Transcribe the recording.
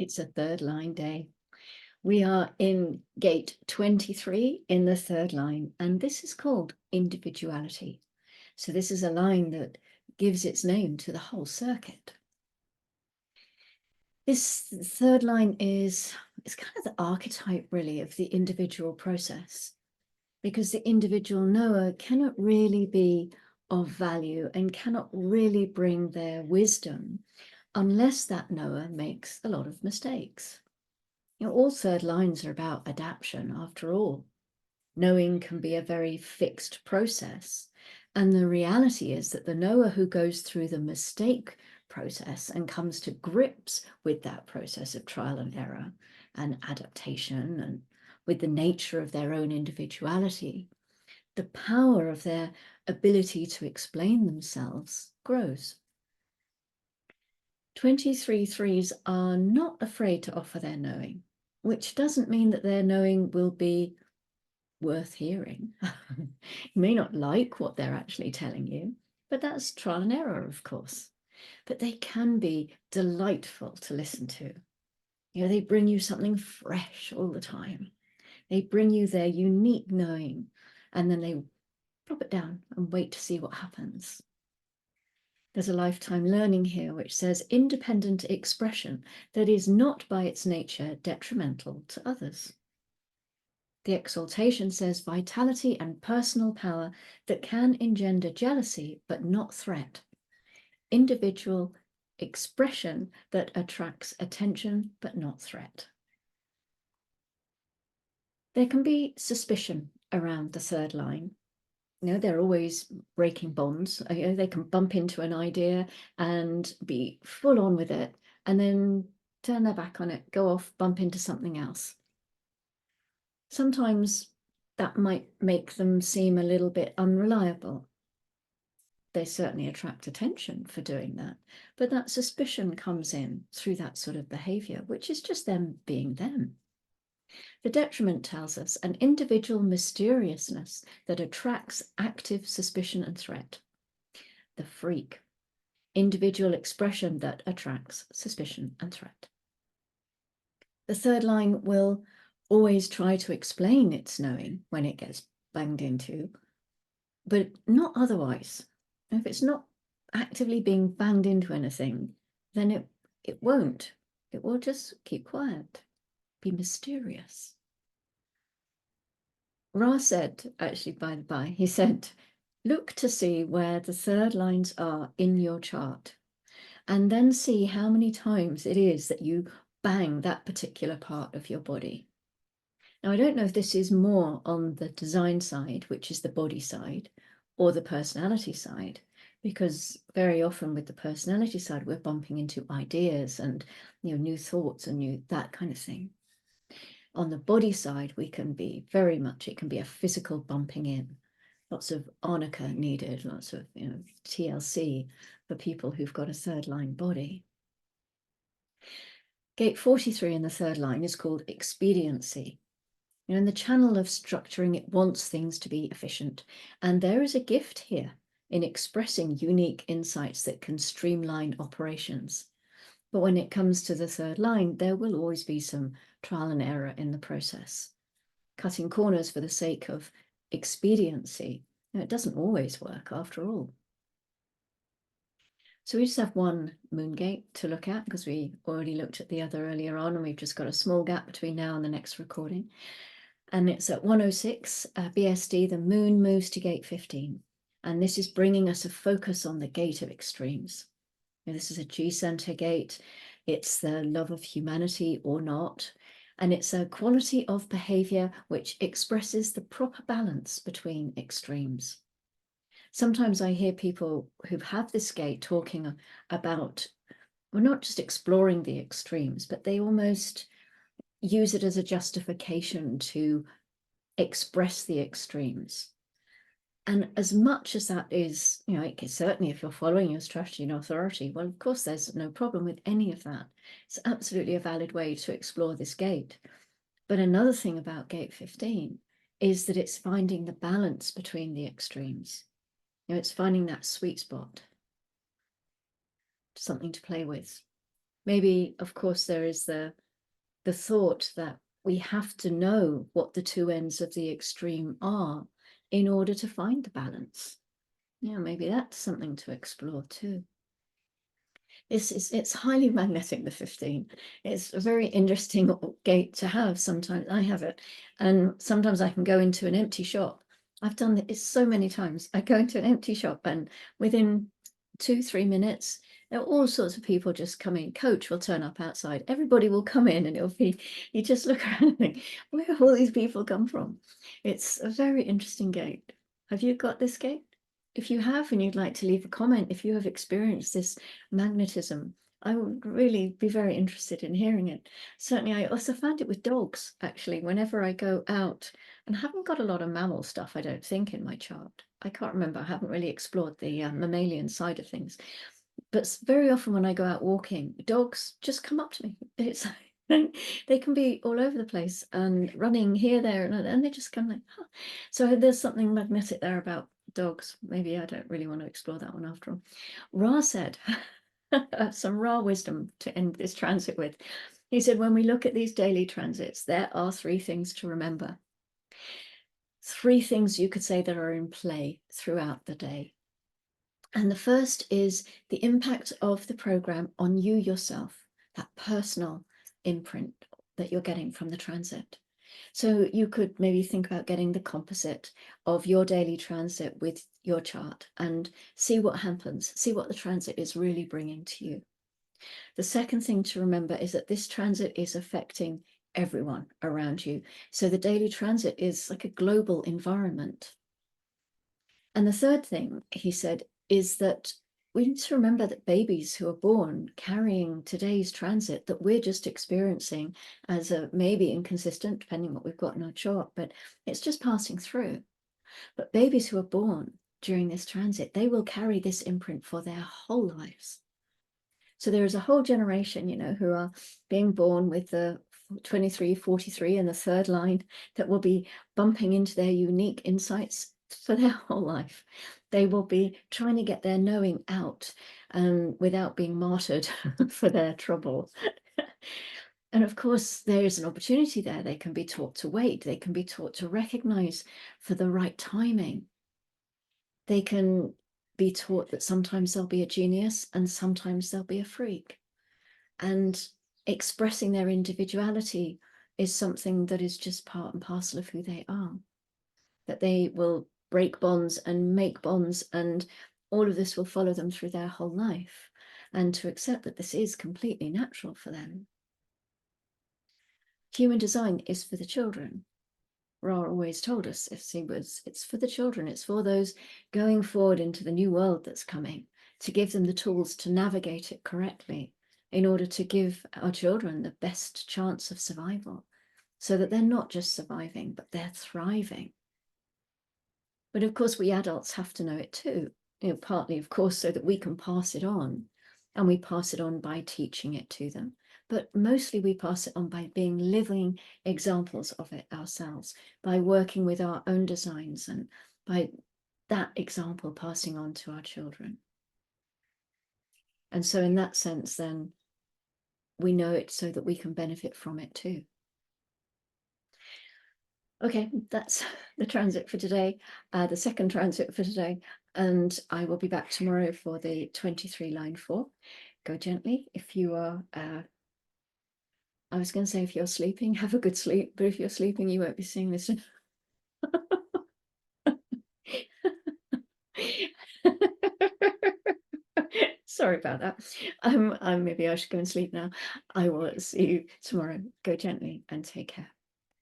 It's a third line day. We are in gate 23 in the third line, and this is called individuality. So this is a line that gives its name to the whole circuit. This third line is kind of the archetype, really, of the individual process, because the individual knower cannot really be of value and cannot really bring their wisdom unless that knower makes a lot of mistakes. All third lines are about adaptation, after all. Knowing can be a very fixed process. And the reality is that the knower who goes through the mistake process and comes to grips with that process of trial and error and adaptation and with the nature of their own individuality, the power of their ability to explain themselves grows. 23 threes are not afraid to offer their knowing, which doesn't mean that their knowing will be worth hearing. You may not like what they're actually telling you, but that's trial and error, of course. But they can be delightful to listen to. They bring you something fresh all the time. They bring you their unique knowing, and then they drop it down and wait to see what happens. There's a lifetime learning here which says independent expression that is not by its nature detrimental to others. The exaltation says vitality and personal power that can engender jealousy but not threat. Individual expression that attracts attention but not threat. There can be suspicion around the third line. They're always breaking bonds. They can bump into an idea and be full on with it and then turn their back on it, go off, bump into something else. Sometimes that might make them seem a little bit unreliable. They certainly attract attention for doing that, but that suspicion comes in through that sort of behavior, which is just them being them. The detriment tells us an individual mysteriousness that attracts active suspicion and threat. The freak, individual expression that attracts suspicion and threat. The third line will always try to explain its knowing when it gets banged into, but not otherwise. If it's not actively being banged into anything, then it won't. It will just keep quiet, be mysterious. Ra said, actually, by the by, he said, look to see where the third lines are in your chart, and then see how many times it is that you bang that particular part of your body. Now, I don't know if this is more on the design side, which is the body side, or the personality side, because very often with the personality side, we're bumping into ideas and new thoughts and that kind of thing. On the body side, we can be very much, it can be a physical bumping in. Lots of arnica needed, lots of TLC for people who've got a third line body. Gate 43 in the third line is called expediency. In the channel of structuring, it wants things to be efficient. And there is a gift here in expressing unique insights that can streamline operations. But when it comes to the third line, there will always be some trial and error in the process. Cutting corners for the sake of expediency, it doesn't always work after all. So we just have one moon gate to look at because we already looked at the other earlier on, and we've just got a small gap between now and the next recording. And it's at 106 BSD, the moon moves to gate 15. And this is bringing us a focus on the gate of extremes. This is a G-center gate. It's the love of humanity or not. And it's a quality of behavior which expresses the proper balance between extremes. Sometimes I hear people who have this gate talking about, well, not just exploring the extremes, but they almost use it as a justification to express the extremes. And as much as that is, certainly if you're following your strategy and authority, well, of course, there's no problem with any of that. It's absolutely a valid way to explore this gate. But another thing about gate 15 is that it's finding the balance between the extremes. It's finding that sweet spot, something to play with. Maybe, of course, there is the thought that we have to know what the two ends of the extreme are in order to find the balance. Yeah, maybe that's something to explore too. It's highly magnetic, the 15. It's a very interesting gate to have. Sometimes I have it, and sometimes I can go into an empty shop. I've done it so many times. I go into an empty shop, and within 2, 3 minutes, there are all sorts of people just coming. Coach will turn up outside. Everybody will come in, and it'll be, you just look around and think, where have all these people come from? It's a very interesting gate. Have you got this gate? If you have, and you'd like to leave a comment, if you have experienced this magnetism, I would really be very interested in hearing it. Certainly, I also found it with dogs, actually. Whenever I go out, and I haven't got a lot of mammal stuff, I don't think, in my chart. I can't remember. I haven't really explored the mammalian side of things. But very often when I go out walking, dogs just come up to me. It's they can be all over the place and running here, there, and they just come like, huh. So there's something magnetic there about dogs. Maybe I don't really want to explore that one after all. Ra said, some Ra wisdom to end this transit with. He said, when we look at these daily transits, there are 3 things to remember. 3 things you could say that are in play throughout the day. And the first is the impact of the program on you yourself, that personal imprint that you're getting from the transit. So you could maybe think about getting the composite of your daily transit with your chart and see what happens, see what the transit is really bringing to you. The second thing to remember is that this transit is affecting everyone around you. So the daily transit is like a global environment. And the third thing he said is that we need to remember that babies who are born carrying today's transit that we're just experiencing as a maybe inconsistent, depending what we've got in our chart, but it's just passing through. But babies who are born during this transit, they will carry this imprint for their whole lives. So there is a whole generation, who are being born with the 23, 43 and the third line that will be bumping into their unique insights for their whole life. They will be trying to get their knowing out without being martyred for their trouble. And of course, there is an opportunity there. They can be taught to wait. They can be taught to recognize for the right timing. They can be taught that sometimes they'll be a genius and sometimes they'll be a freak. And expressing their individuality is something that is just part and parcel of who they are. That they will break bonds and make bonds, and all of this will follow them through their whole life. And to accept that this is completely natural for them. Human design is for the children. Ra always told us, it's for the children, it's for those going forward into the new world that's coming, to give them the tools to navigate it correctly in order to give our children the best chance of survival, so that they're not just surviving, but they're thriving. But of course, we adults have to know it too, partly, of course, so that we can pass it on, and we pass it on by teaching it to them. But mostly we pass it on by being living examples of it ourselves, by working with our own designs and by that example passing on to our children. And so in that sense, then we know it so that we can benefit from it too. Okay, that's the transit for today, the second transit for today. And I will be back tomorrow for the 23 line 4. Go gently. If you are I was going to say, if you're sleeping, have a good sleep. But if you're sleeping, you won't be seeing this. Sorry about that. Maybe I should go and sleep now. I will see you tomorrow. Go gently and take care.